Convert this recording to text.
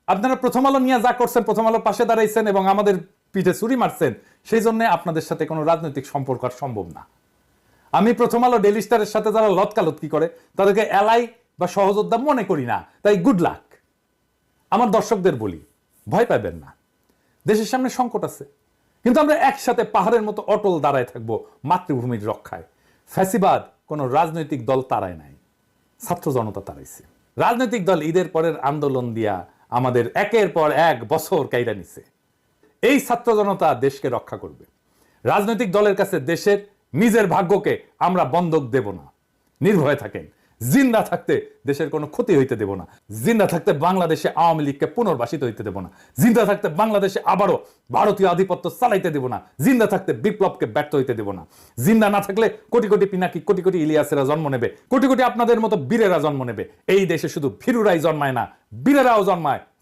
আপনারা প্রথম আলো নিয়ে যা করছেন, প্রথম আলো পাশে দাঁড়াইছেন এবং আমাদের পিঠে ছুরি মারছেন, সেই জন্য আপনাদের সাথে কোনো রাজনৈতিক সম্পর্ক আর সম্ভব না। আমি প্রথম আলো ডেইলি স্টারের সাথে যারা লতকালতকি করে তাদেরকে এলাই বা সহযোদ্ধা মনে করি না, তাই গুড লাক। আমার দর্শকদের বলি, ভয় পাবেন না, দেশের সামনে সংকট আছে, কিন্তু আমরা একসাথে পাহাড়ের মতো অটল দাঁড়ায় থাকবো মাতৃভূমির রক্ষায়। ফ্যাসিবাদ কোনো রাজনৈতিক দল তাড়ায় নাই, ছাত্র জনতা তাড়াইছে। রাজনৈতিক দল ঈদের পরের আন্দোলন দিয়া আমাদের একের পর এক বছর কাইরা নিছে। এই ছাত্র জনতা দেশকে রক্ষা করবে। রাজনৈতিক দলের কাছে দেশের নিজের ভাগ্যকে আমরা বন্ধক দেব না। নির্ভয়ে থাকেন, জিন্দা থাকতে দেশের কোনো ক্ষতি হইতে দেব না। জিন্দা থাকতে বাংলাদেশে আওয়ামী লীগকে পুনর্বাসিত হইতে দেব না। জিন্দা থাকতে বাংলাদেশে আবারও ভারতীয় আধিপত্য চালাইতে দেব না। জিন্দা থাকতে বিপ্লবকে ব্যর্থ হইতে দেব না। জিন্দা না থাকলে কোটি কোটি পিনাকি, কোটি কোটি ইলিয়াসেরা জন্ম নেবে, কোটি কোটি আপনাদের মতো বীরেরা জন্ম নেবে। এই দেশে শুধু ভীরুরাই জন্মায় না, বীরেরাও জন্মায়।